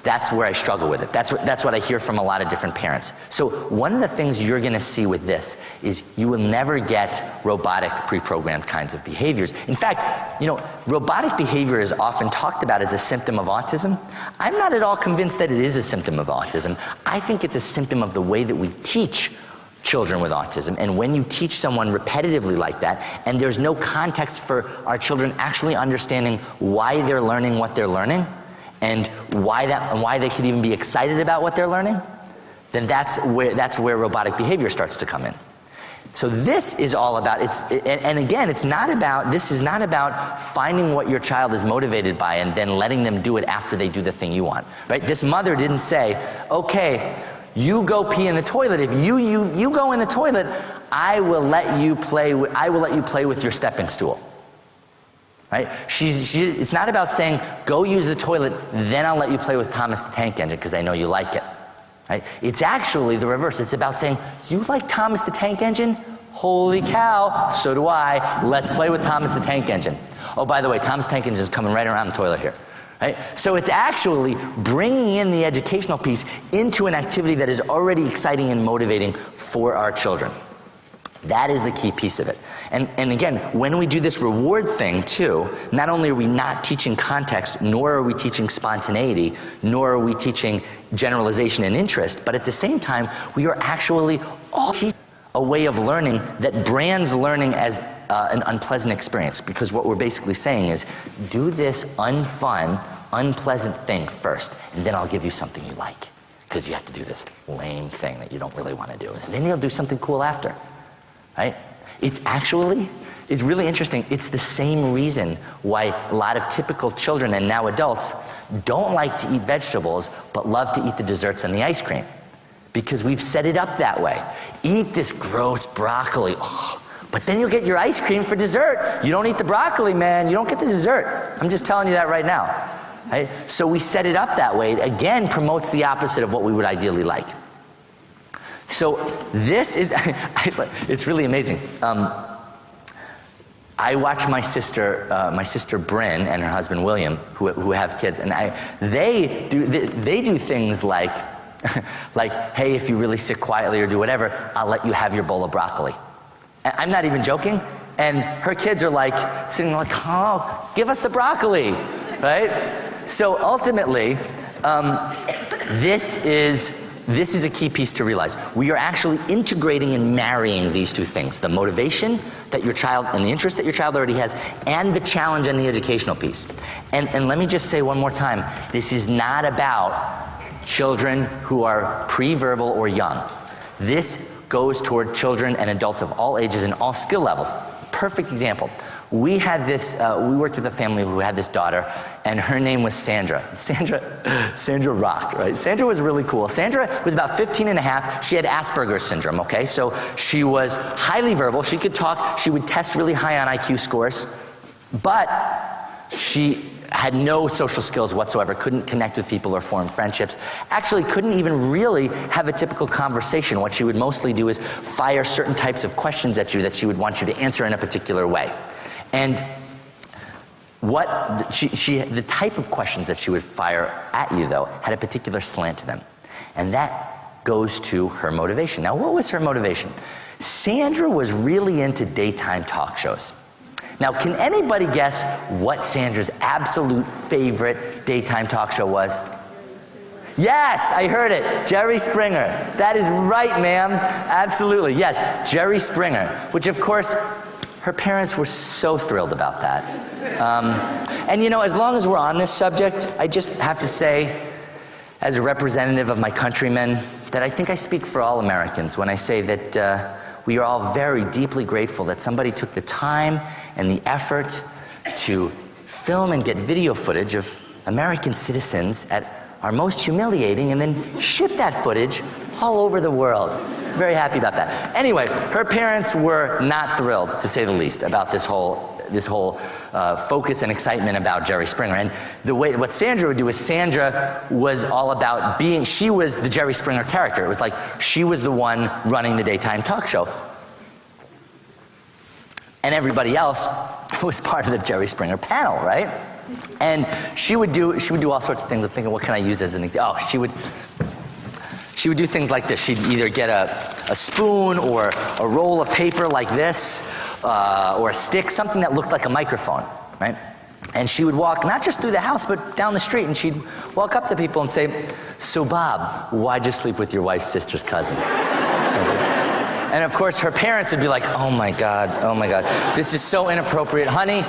That's where I struggle with it. That's what I hear from a lot of different parents. So one of the things you're going to see with this is you will never get robotic pre-programmed kinds of behaviors. In fact, robotic behavior is often talked about as a symptom of autism. I'm not at all convinced that it is a symptom of autism. I think it's a symptom of the way that we teach children with autism. And when you teach someone repetitively like that, and there's no context for our children actually understanding why they're learning what they're learning, and why they could even be excited about what they're learning, then that's where robotic behavior starts to come in. So this is all about, and again, this is not about finding what your child is motivated by and then letting them do it after they do the thing you want, right? This mother didn't say, okay, you go pee in the toilet. If you go in the toilet, I will let you play with your stepping stool. Right? It's not about saying, go use the toilet, then I'll let you play with Thomas the Tank Engine because I know you like it. Right? It's actually the reverse. It's about saying, you like Thomas the Tank Engine? Holy cow, so do I. Let's play with Thomas the Tank Engine. Oh, by the way, Thomas the Tank Engine is coming right around the toilet here. Right? So it's actually bringing in the educational piece into an activity that is already exciting and motivating for our children. That is the key piece of it. And again, when we do this reward thing too, not only are we not teaching context, nor are we teaching spontaneity, nor are we teaching generalization and interest, but at the same time, we are actually all teaching a way of learning that brands learning as an unpleasant experience. Because what we're basically saying is, do this unfun, unpleasant thing first, and then I'll give you something you like. Because you have to do this lame thing that you don't really want to do. And then you'll do something cool after. Right? It's really interesting. It's the same reason why a lot of typical children and now adults don't like to eat vegetables but love to eat the desserts and the ice cream. Because we've set it up that way. Eat this gross broccoli, but then you'll get your ice cream for dessert. You don't eat the broccoli, man. You don't get the dessert. I'm just telling you that right now. Right? So we set it up that way. It again promotes the opposite of what we would ideally like. So this is, it's really amazing. I watch my sister Bryn and her husband William, who have kids, and they do things like, hey, if you really sit quietly or do whatever, I'll let you have your bowl of broccoli. And I'm not even joking. And her kids are like sitting like, oh, give us the broccoli, right? So ultimately, this is a key piece to realize. We are actually integrating and marrying these two things, the motivation that your child and the interest that your child already has, and the challenge and the educational piece. And let me just say one more time, this is not about children who are pre-verbal or young. This goes toward children and adults of all ages and all skill levels. Perfect example. We worked with a family who had this daughter, and her name was Sandra. Sandra rocked, right? Sandra was really cool. Sandra was about 15 and a half. She had Asperger's syndrome, okay? So she was highly verbal. She could talk. She would test really high on IQ scores, but she had no social skills whatsoever, couldn't connect with people or form friendships, actually couldn't even really have a typical conversation. What she would mostly do is fire certain types of questions at you that she would want you to answer in a particular way. And the type of questions that she would fire at you, though, had a particular slant to them. And that goes to her motivation. Now, what was her motivation? Sandra was really into daytime talk shows. Now, can anybody guess what Sandra's absolute favorite daytime talk show was? Yes, I heard it. Jerry Springer. That is right, ma'am. Absolutely. Yes, Jerry Springer, which, of course, her parents were so thrilled about that. And as long as we're on this subject, I just have to say, as a representative of my countrymen, that I think I speak for all Americans when I say that we are all very deeply grateful that somebody took the time and the effort to film and get video footage of American citizens at our most humiliating and then ship that footage all over the world. Very happy about that. Anyway, her parents were not thrilled, to say the least, about this whole focus and excitement about Jerry Springer. And what Sandra would do is Sandra was all about she was the Jerry Springer character. It was like she was the one running the daytime talk show. And everybody else was part of the Jerry Springer panel, right? And she would do all sorts of things. I'm thinking, what can I use as an example? Oh, she would do things like this. She'd either get a spoon or a roll of paper like this, or a stick, something that looked like a microphone, right? And she would walk not just through the house, but down the street, and she'd walk up to people and say, "So Bob, why'd you sleep with your wife's sister's cousin?" And of course, her parents would be like, oh my God, this is so inappropriate, honey.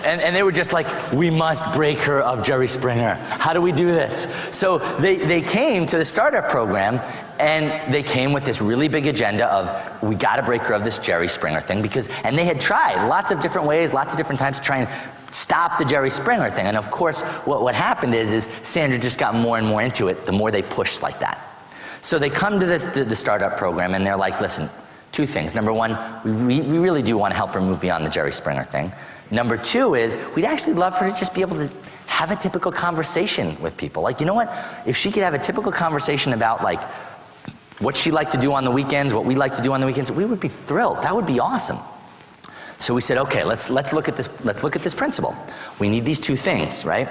And they were just like, we must break her of Jerry Springer. How do we do this? So they came to the startup program, and they came with this really big agenda of, we gotta break her of this Jerry Springer thing, and they had tried lots of different ways, lots of different times to try and stop the Jerry Springer thing. And of course, what happened is Sandra just got more and more into it the more they pushed like that. So they come to the startup program, and they're like, listen, two things. Number one, we really do want to help her move beyond the Jerry Springer thing. Number two is, we'd actually love her to just be able to have a typical conversation with people. Like, you know what? If she could have a typical conversation about like what she liked to do on the weekends, what we like to do on the weekends, we would be thrilled. That would be awesome. So we said, okay, let's look at this principle. We need these two things, right?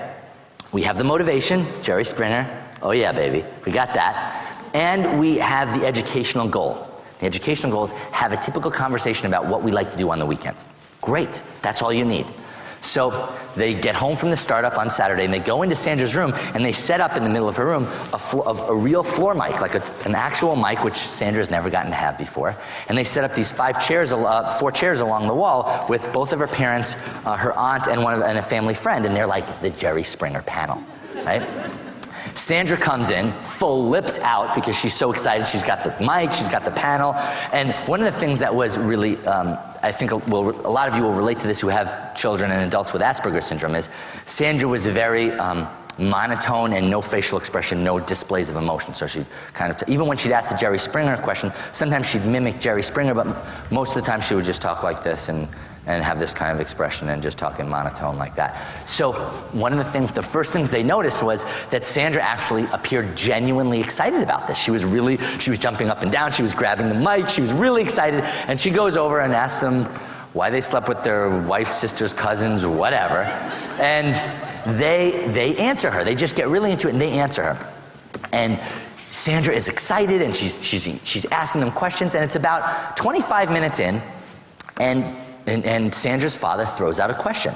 We have the motivation, Jerry Springer. Oh yeah, baby, we got that. And we have the educational goal. The educational goal is have a typical conversation about what we like to do on the weekends. Great, that's all you need. So they get home from the startup on Saturday, and they go into Sandra's room, and they set up in the middle of her room a real floor mic, like an actual mic, which Sandra's never gotten to have before. And they set up these 4 chairs along the wall with both of her parents, her aunt, and a family friend, and they're like the Jerry Springer panel, right? Sandra comes in, full lips out, because she's so excited. She's got the mic, she's got the panel. And one of the things that was really, I think a lot of you will relate to this who have children and adults with Asperger's syndrome, is Sandra was very monotone and no facial expression, no displays of emotion. So she kind of, even when she'd ask the Jerry Springer question, sometimes she'd mimic Jerry Springer, but most of the time she would just talk like this and have this kind of expression and just talk in monotone like that. So the first things they noticed was that Sandra actually appeared genuinely excited about this. She was jumping up and down, she was grabbing the mic, she was really excited, and she goes over and asks them why they slept with their wife's sister's cousins or whatever, and they answer her. They just get really into it and they answer her. And Sandra is excited, and she's asking them questions, and it's about 25 minutes in, and Sandra's father throws out a question,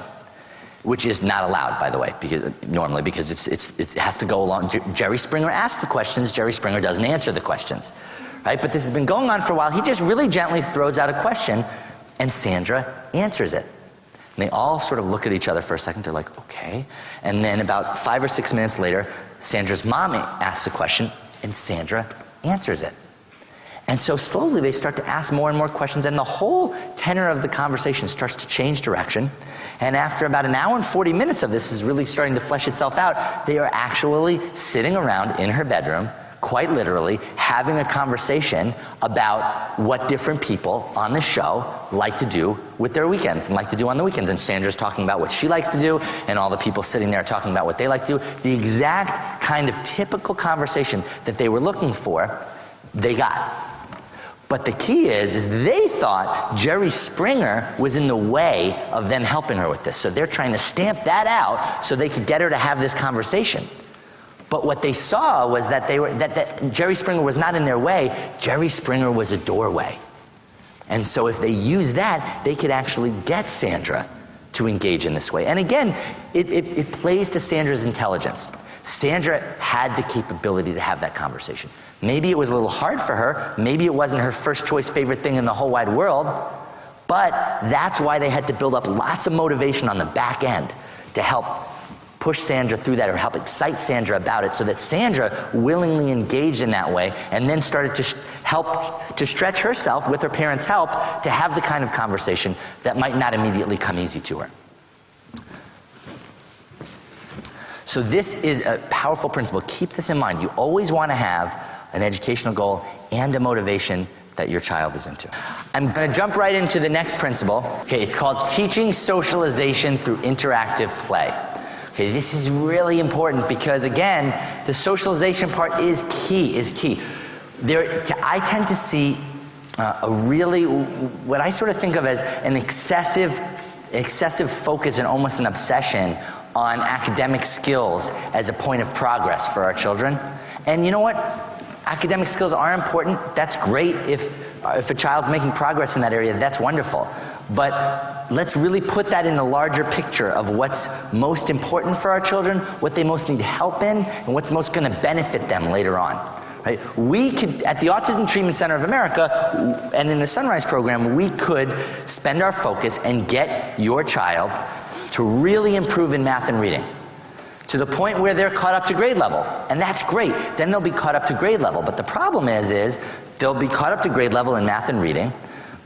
which is not allowed, by the way, because it has to go along. Jerry Springer asks the questions, Jerry Springer doesn't answer the questions, right? But this has been going on for a while. He just really gently throws out a question, and Sandra answers it. And they all sort of look at each other for a second. They're like, okay. And then about 5 or 6 minutes later, Sandra's mom asks a question, and Sandra answers it. And so slowly they start to ask more and more questions, and the whole tenor of the conversation starts to change direction. And after about an hour and 40 minutes of this is really starting to flesh itself out, they are actually sitting around in her bedroom, quite literally, having a conversation about what different people on the show like to do with their weekends and like to do on the weekends. And Sandra's talking about what she likes to do, and all the people sitting there talking about what they like to do. The exact kind of typical conversation that they were looking for, they got. But the key is they thought Jerry Springer was in the way of them helping her with this. So they're trying to stamp that out so they could get her to have this conversation. But what they saw was that that Jerry Springer was not in their way. Jerry Springer was a doorway. And so if they used that, they could actually get Sandra to engage in this way. And again, it plays to Sandra's intelligence. Sandra had the capability to have that conversation. Maybe it was a little hard for her. Maybe it wasn't her first choice favorite thing in the whole wide world. But that's why they had to build up lots of motivation on the back end to help push Sandra through that, or help excite Sandra about it, so that Sandra willingly engaged in that way and then started to help to stretch herself with her parents' help to have the kind of conversation that might not immediately come easy to her. So this is a powerful principle. Keep this in mind. You always want to have an educational goal and a motivation that your child is into. I'm going to jump right into the next principle. Okay, it's called teaching socialization through interactive play. Okay, this is really important because, again, the socialization part is key, I tend to see what I sort of think of as an excessive focus and almost an obsession on academic skills as a point of progress for our children. And you know what? Academic skills are important. That's great. If a child's making progress in that area, that's wonderful. But let's really put that in the larger picture of what's most important for our children, what they most need help in, and what's most going to benefit them later on. Right? We could, at the Autism Treatment Center of America and in the Sunrise program, we could spend our focus and get your child to really improve in math and reading, to the point where they're caught up to grade level. And that's great. Then they'll be caught up to grade level. But the problem is they'll be caught up to grade level in math and reading,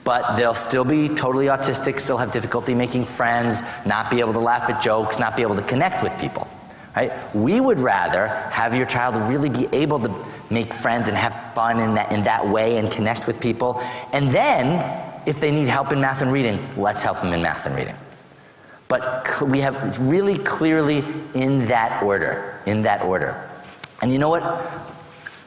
but they'll still be totally autistic, still have difficulty making friends, not be able to laugh at jokes, not be able to connect with people. Right? We would rather have your child really be able to make friends and have fun in that way and connect with people. And then, if they need help in math and reading, let's help them in math and reading. But we have it's really clearly in that order, And you know what?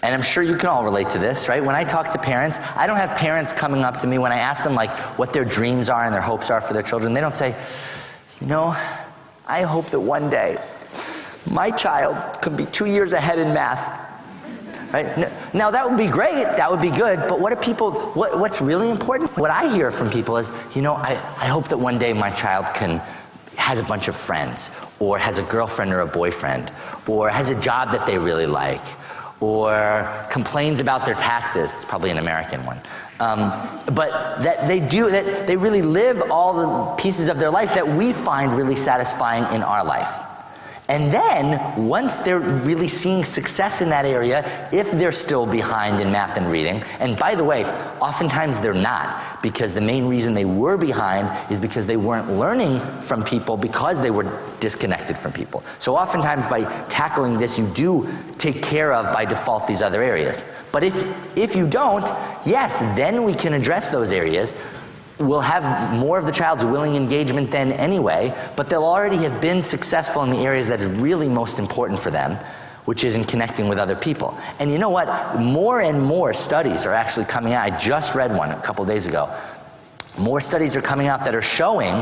And I'm sure you can all relate to this, right? When I talk to parents, I don't have parents coming up to me when I ask them like what their dreams are and their hopes are for their children. They don't say, you know, I hope that one day my child could be 2 years ahead in math. Right? Now that would be great, that would be good, but what do people, what's really important? What I hear from people is, you know, I hope that one day my child has a bunch of friends, or has a girlfriend or a boyfriend, or has a job that they really like, or complains about their taxes. It's probably an American one. But that they really live all the pieces of their life that we find really satisfying in our life. And then, once they're really seeing success in that area, if they're still behind in math and reading, and by the way, oftentimes they're not, because the main reason they were behind is because they weren't learning from people because they were disconnected from people. So oftentimes by tackling this, you do take care of, by default, these other areas. But if you don't, yes, then we can address those areas. We'll have more of the child's willing engagement then anyway, but they'll already have been successful in the areas that is really most important for them, which is in connecting with other people. And you know what? More and more studies are actually coming out. I just read one a couple days ago. More studies are coming out that are showing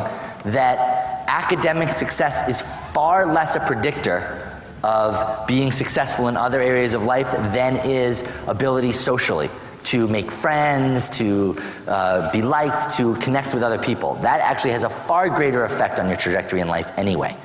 that academic success is far less a predictor of being successful in other areas of life than is ability socially, to make friends, to be liked, to connect with other people. That actually has a far greater effect on your trajectory in life anyway.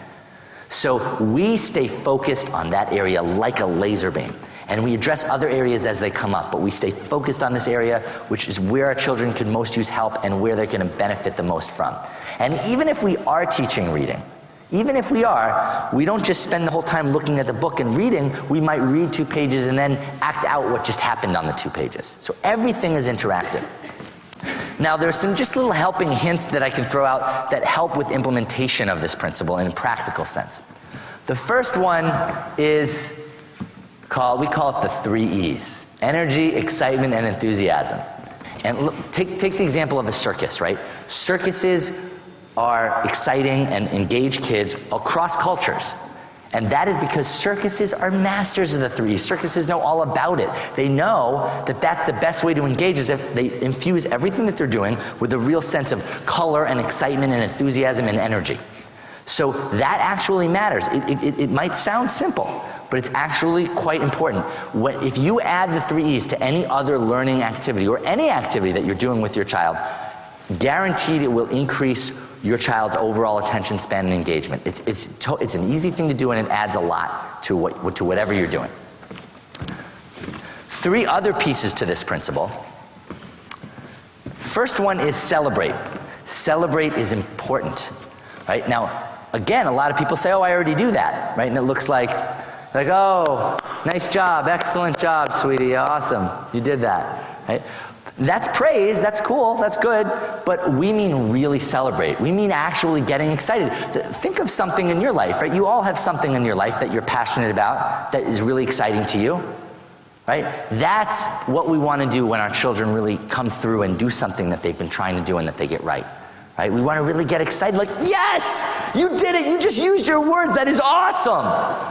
So we stay focused on that area like a laser beam. And we address other areas as they come up, but we stay focused on this area, which is where our children can most use help and where they're going to benefit the most from. And even if we are teaching reading, even if we are, we don't just spend the whole time looking at the book and reading. We might read 2 pages and then act out what just happened on the 2 pages. So everything is interactive. Now there's some just little helping hints that I can throw out that help with implementation of this principle in a practical sense. The first one is we call it the 3 E's: energy, excitement, and enthusiasm. And look, take the example of a circus, right? Circuses are exciting and engage kids across cultures. And that is because circuses are masters of the 3 E's. Circuses know all about it. They know that that's the best way to engage, is if they infuse everything that they're doing with a real sense of color and excitement and enthusiasm and energy. So that actually matters. It might sound simple, but it's actually quite important. If you add the 3 E's to any other learning activity or any activity that you're doing with your child, guaranteed it will increase your child's overall attention span and engagement. It's an easy thing to do, and it adds a lot to whatever you're doing. 3 other pieces to this principle. First one is celebrate. Celebrate is important, right? Now, again, a lot of people say, oh, I already do that, right? And it looks like, oh, nice job, excellent job, sweetie, awesome, you did that, right? That's praise, that's cool, that's good, but we mean really celebrate. We mean actually getting excited. Think of something in your life, right? You all have something in your life that you're passionate about, that is really exciting to you, right? That's what we want to do when our children really come through and do something that they've been trying to do and that they get right. Right? We want to really get excited, like, yes, you did it, you just used your words, that is awesome.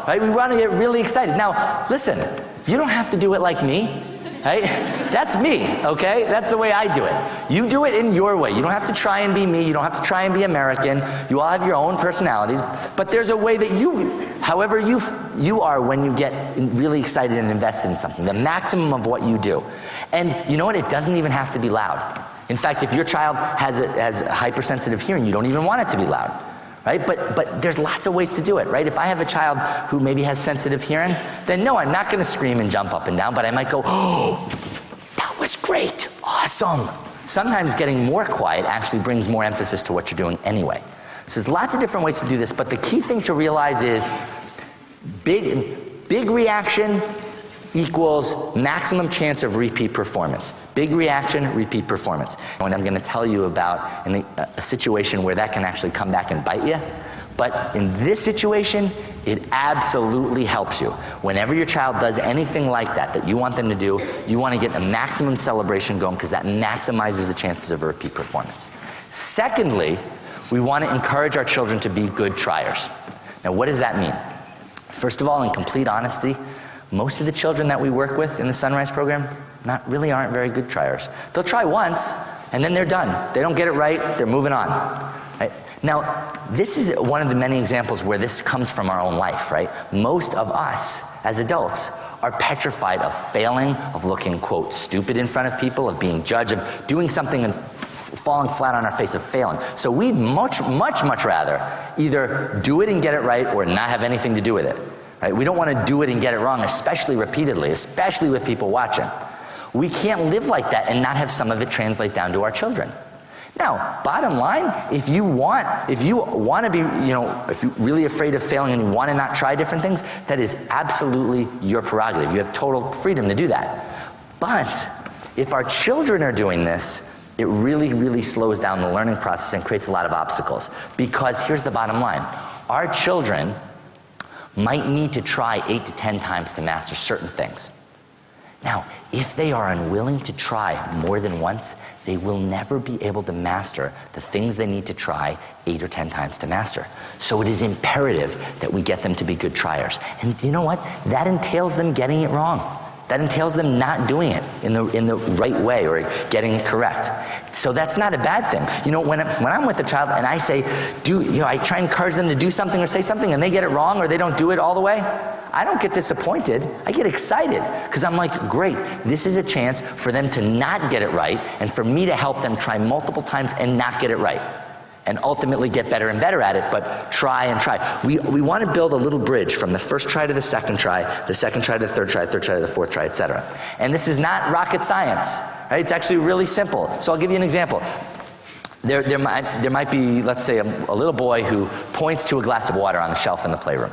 Right? We want to get really excited. Now, listen, you don't have to do it like me. right? That's me, okay? That's the way I do it. You do it in your way. You don't have to try and be me. You don't have to try and be American. You all have your own personalities. But there's a way that however you are when you get really excited and invested in something, the maximum of what you do. And you know what? It doesn't even have to be loud. In fact, if your child has hypersensitive hearing, you don't even want it to be loud. Right? But there's lots of ways to do it, right? If I have a child who maybe has sensitive hearing, then no, I'm not going to scream and jump up and down, but I might go, oh, that was great, awesome. Sometimes getting more quiet actually brings more emphasis to what you're doing anyway. So there's lots of different ways to do this, but the key thing to realize is big reaction equals maximum chance of repeat performance. Big reaction, repeat performance. And I'm going to tell you about a situation where that can actually come back and bite you. But in this situation, it absolutely helps you. Whenever your child does anything like that you want them to do, you want to get a maximum celebration going because that maximizes the chances of a repeat performance. Secondly, we want to encourage our children to be good triers. Now, what does that mean? First of all, in complete honesty, most of the children that we work with in the Sunrise program aren't very good triers. They'll try once, and then they're done. They don't get it right, they're moving on. Right? Now, this is one of the many examples where this comes from our own life, right? Most of us, as adults, are petrified of failing, of looking, quote, stupid in front of people, of being judged, of doing something and falling flat on our face, of failing. So we'd much rather either do it and get it right or not have anything to do with it. Right? We don't want to do it and get it wrong, especially repeatedly, especially with people watching. We can't live like that and not have some of it translate down to our children. Now, bottom line, if you want to be, if you're really afraid of failing and you want to not try different things, that is absolutely your prerogative. You have total freedom to do that. But if our children are doing this, it really slows down the learning process and creates a lot of obstacles. Because here's the bottom line. Our children might need to try 8 to 10 times to master certain things. Now, if they are unwilling to try more than once, they will never be able to master the things they need to try 8 or 10 times to master. So it is imperative that we get them to be good triers. And you know what? That entails them getting it wrong. That entails them not doing it in the right way or getting it correct. So that's not a bad thing. When I'm with a child and I say, I try and encourage them to do something or say something and they get it wrong or they don't do it all the way, I don't get disappointed. I get excited because I'm like, great, this is a chance for them to not get it right and for me to help them try multiple times and not get it right. And ultimately get better and better at it, but try and try. We want to build a little bridge from the first try to the second try to the third try to the fourth try, etc. And this is not rocket science, right? It's actually really simple. So I'll give you an example. There might be, let's say, a little boy who points to a glass of water on the shelf in the playroom.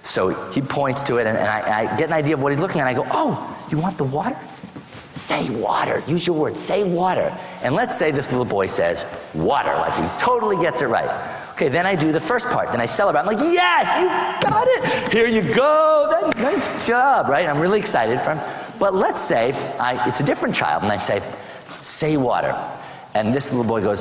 So he points to it, and I get an idea of what he's looking at, and I go, oh, you want the water? Say water. Use your words. Say water. And let's say this little boy says water, like he totally gets it right. Okay, then I do the first part. Then I celebrate. I'm like, yes, you got it. Here you go. Nice job, right? I'm really excited for him. But let's say it's a different child, and I say water. And this little boy goes,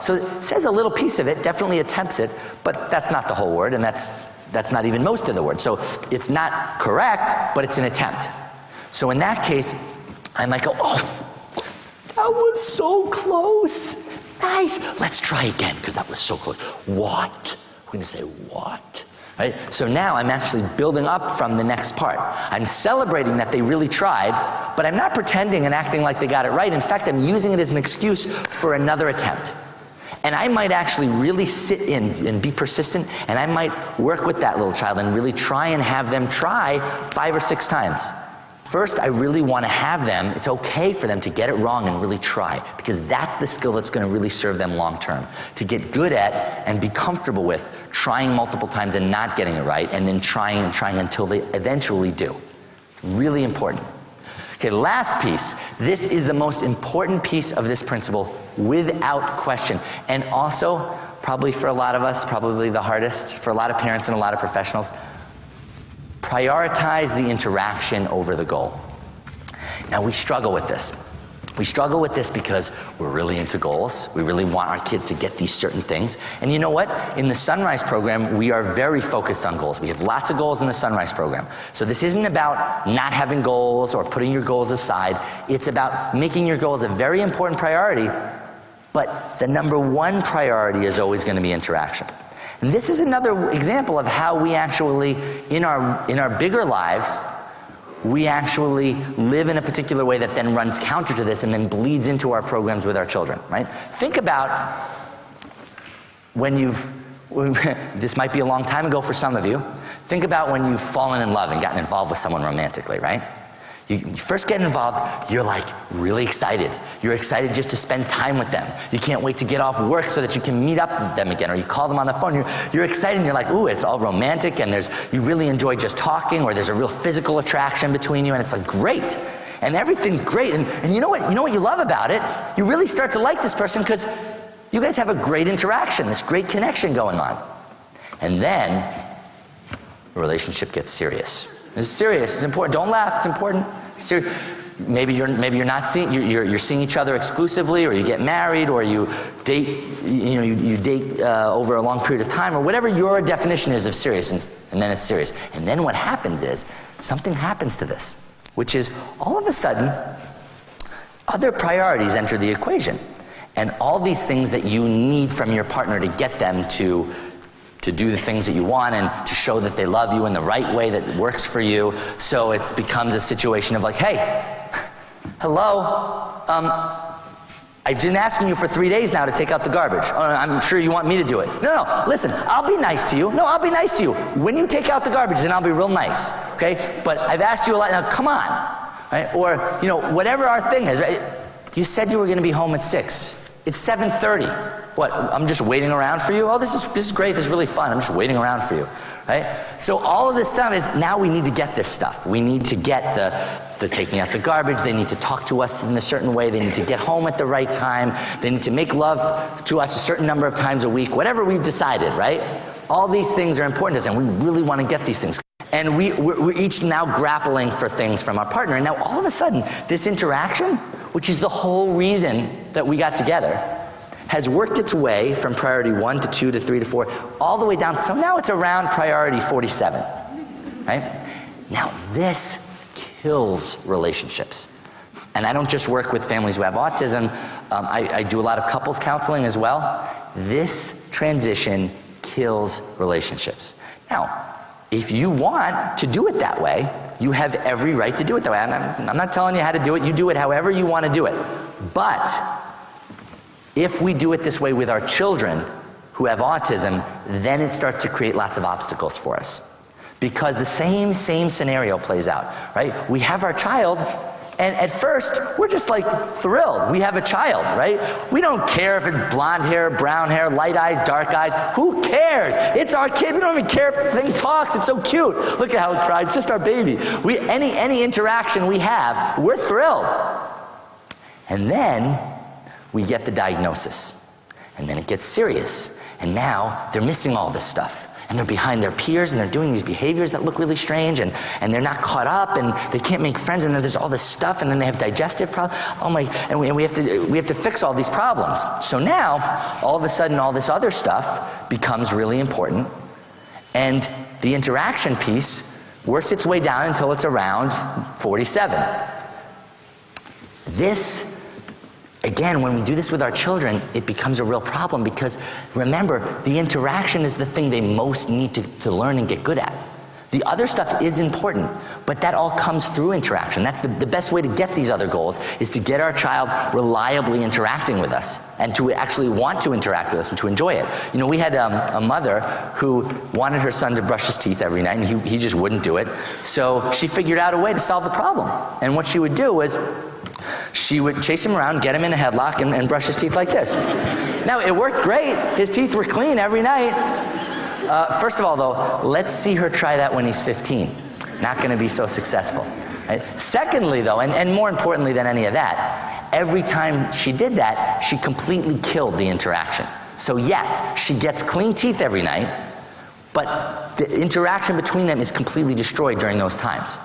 so it says a little piece of it, definitely attempts it, but that's not the whole word, and that's not even most of the word. So it's not correct, but it's an attempt. So in that case, I might go, oh, that was so close. Nice. Let's try again, because that was so close. What? We're going to say what? Right? So now I'm actually building up from the next part. I'm celebrating that they really tried, but I'm not pretending and acting like they got it right. In fact, I'm using it as an excuse for another attempt. And I might actually really sit in and be persistent, and I might work with that little child and really try and have them try 5 or 6 times. First, I really want to have them, it's okay for them to get it wrong and really try, because that's the skill that's going to really serve them long term. To get good at and be comfortable with trying multiple times and not getting it right, and then trying and trying until they eventually do. Really important. Okay, last piece. This is the most important piece of this principle without question. And also, probably for a lot of us, probably the hardest, for a lot of parents and a lot of professionals, prioritize the interaction over the goal. Now, we struggle with this. We struggle with this because we're really into goals. We really want our kids to get these certain things. And you know what? In the Sunrise program, we are very focused on goals. We have lots of goals in the Sunrise program. So this isn't about not having goals or putting your goals aside. It's about making your goals a very important priority, but the number one priority is always going to be interaction. And this is another example of how we actually, in our bigger lives, we actually live in a particular way that then runs counter to this and then bleeds into our programs with our children, right? Think about when this might be a long time ago for some of you, think about when you've fallen in love and gotten involved with someone romantically, right? You first get involved, you're like really excited. You're excited just to spend time with them. You can't wait to get off work so that you can meet up with them again, or you call them on the phone. You're excited and you're like, ooh, it's all romantic, and you really enjoy just talking, or there's a real physical attraction between you, and it's like great. And everything's great. And you know what you love about it? You really start to like this person because you guys have a great interaction, this great connection going on. And then the relationship gets serious. It's serious, it's important. Don't laugh, it's important. Maybe you're not seeing, you're seeing each other exclusively, or you get married, or you date, you date over a long period of time, or whatever your definition is of serious, and then it's serious. And then what happens is, something happens to this, which is all of a sudden, other priorities enter the equation. And all these things that you need from your partner to get them to do the things that you want and to show that they love you in the right way that works for you. So it becomes a situation of like, hey, hello, I've been asking you for 3 days now to take out the garbage. Oh, I'm sure you want me to do it. No, listen, I'll be nice to you. No, I'll be nice to you. When you take out the garbage, then I'll be real nice, okay? But I've asked you a lot, now come on, right? Or, whatever our thing is, right? You said you were gonna be home at 6. It's 7:30. What, I'm just waiting around for you? Oh, this is great, this is really fun. I'm just waiting around for you, right? So all of this stuff is, now we need to get this stuff. We need to get the taking out the garbage. They need to talk to us in a certain way. They need to get home at the right time. They need to make love to us a certain number of times a week, whatever we've decided, right? All these things are important to us, and we really want to get these things. And we're each now grappling for things from our partner. And now all of a sudden, this interaction, which is the whole reason that we got together, has worked its way from priority 1 to 2 to 3 to 4, all the way down. So now it's around priority 47, right? Now this kills relationships. And I don't just work with families who have autism. I do a lot of couples counseling as well. This transition kills relationships. Now, if you want to do it that way, you have every right to do it that way. I'm not telling you how to do it. You do it however you want to do it. But if we do it this way with our children who have autism, then it starts to create lots of obstacles for us. Because the same scenario plays out, right? We have our child, and at first, we're just like thrilled. We have a child, right? We don't care if it's blonde hair, brown hair, light eyes, dark eyes. Who cares? It's our kid. We don't even care if the thing talks. It's so cute. Look at how it cries. It's just our baby. Any interaction we have, we're thrilled. And then we get the diagnosis. And then it gets serious. And now they're missing all this stuff. And they're behind their peers, and they're doing these behaviors that look really strange, and they're not caught up, and they can't make friends, and then there's all this stuff, and then they have digestive problems. Oh my, and we have to fix all these problems. So now, all of a sudden, all this other stuff becomes really important, and the interaction piece works its way down until it's around 47. This, again, when we do this with our children, it becomes a real problem because, remember, the interaction is the thing they most need to learn and get good at. The other stuff is important, but that all comes through interaction. That's the best way to get these other goals, is to get our child reliably interacting with us and to actually want to interact with us and to enjoy it. We had a mother who wanted her son to brush his teeth every night, and he just wouldn't do it. So she figured out a way to solve the problem. And what she would do was, she would chase him around, get him in a headlock, and brush his teeth like this. Now, it worked great. His teeth were clean every night. First of all, though, let's see her try that when he's 15. Not going to be so successful. Right? Secondly, though, and more importantly than any of that, every time she did that, she completely killed the interaction. So yes, she gets clean teeth every night, but the interaction between them is completely destroyed during those times.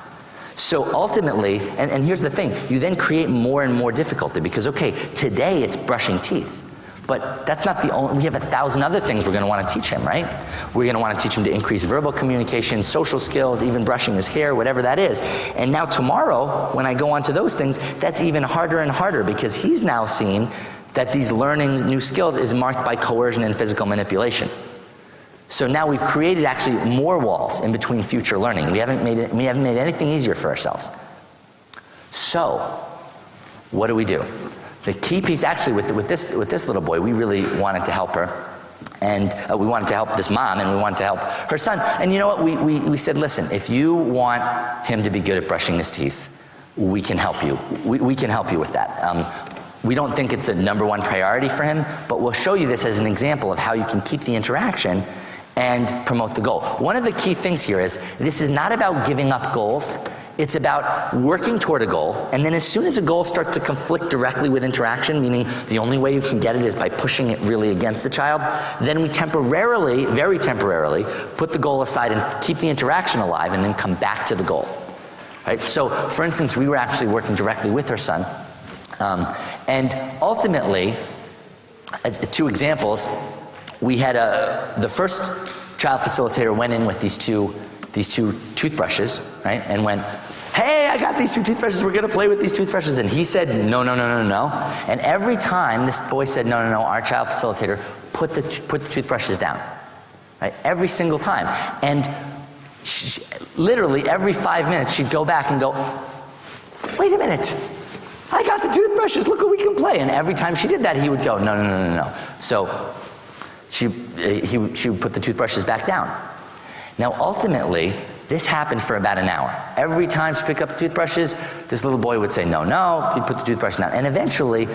So ultimately, and here's the thing, you then create more and more difficulty because, okay, today it's brushing teeth. But that's not the only, we have 1,000 other things we're going to want to teach him, right? We're going to want to teach him to increase verbal communication, social skills, even brushing his hair, whatever that is. And now tomorrow, when I go on to those things, that's even harder and harder because he's now seen that these learning new skills is marked by coercion and physical manipulation. So now we've created actually more walls in between future learning. We haven't made anything easier for ourselves. So, what do? The key piece actually with this little boy, we really wanted to help her. And we wanted to help this mom, and we wanted to help her son. And you know what, we said, listen, if you want him to be good at brushing his teeth, we can help you. We can help you with that. We don't think it's the #1 priority for him, but we'll show you this as an example of how you can keep the interaction and promote the goal. One of the key things here is, this is not about giving up goals, it's about working toward a goal, and then as soon as a goal starts to conflict directly with interaction, meaning the only way you can get it is by pushing it really against the child, then we temporarily, very temporarily, put the goal aside and keep the interaction alive and then come back to the goal. Right? So, for instance, we were actually working directly with her son, and ultimately, as 2 examples, we had the first child facilitator went in with these two toothbrushes, right? And went, hey, I got these 2 toothbrushes, we're gonna play with these toothbrushes. And he said, no. And every time this boy said, no, our child facilitator put the toothbrushes down, right? Every single time. And literally every 5 minutes, she'd go back and go, wait a minute. I got the toothbrushes, look what we can play. And every time she did that, he would go, no. So she would put the toothbrushes back down. Now ultimately, this happened for about an hour. Every time she picked up the toothbrushes, this little boy would say, no, he'd put the toothbrush down. And eventually,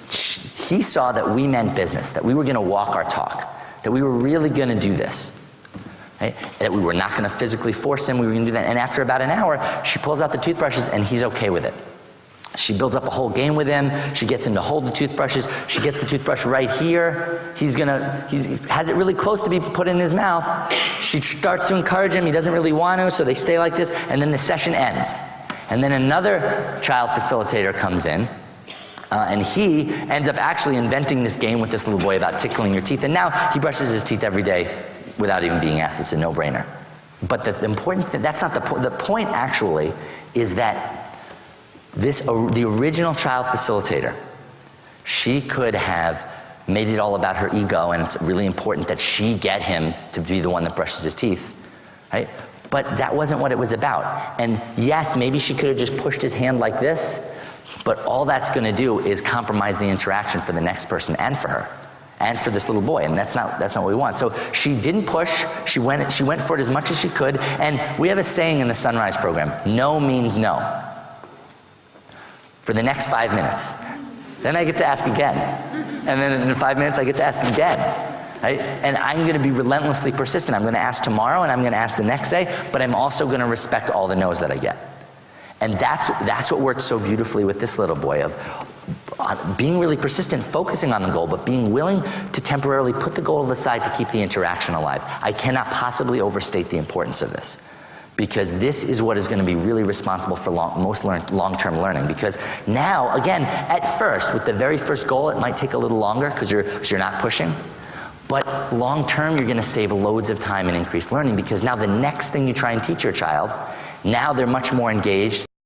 he saw that we meant business, that we were gonna walk our talk, that we were really gonna do this. Right? That we were not gonna physically force him, we were gonna do that. And after about an hour, she pulls out the toothbrushes and he's okay with it. She builds up a whole game with him. She gets him to hold the toothbrushes. She gets the toothbrush right here. He has it really close to be put in his mouth. She starts to encourage him. He doesn't really want to, so they stay like this, and then the session ends. And then another child facilitator comes in, and he ends up actually inventing this game with this little boy about tickling your teeth, and now he brushes his teeth every day without even being asked. It's a no-brainer. But the important thing, that's not the point. The point actually is that the original child facilitator, she could have made it all about her ego, and it's really important that she get him to be the one that brushes his teeth, right? But that wasn't what it was about. And yes, maybe she could have just pushed his hand like this, but all that's gonna do is compromise the interaction for the next person and for her, and for this little boy, and that's not what we want. So she didn't push, she went for it as much as she could, and we have a saying in the Sunrise program, no means no. For the next 5 minutes. Then I get to ask again. And then in 5 minutes I get to ask again. Right? And I'm gonna be relentlessly persistent. I'm gonna ask tomorrow and I'm gonna ask the next day, but I'm also gonna respect all the no's that I get. And that's what worked so beautifully with this little boy, of being really persistent, focusing on the goal, but being willing to temporarily put the goal aside to keep the interaction alive. I cannot possibly overstate the importance of this, because this is what is going to be really responsible for most long-term learning. Because now, again, at first, with the very first goal, it might take a little longer because you're not pushing. But long-term, you're going to save loads of time and increase learning, because now the next thing you try and teach your child, now they're much more engaged.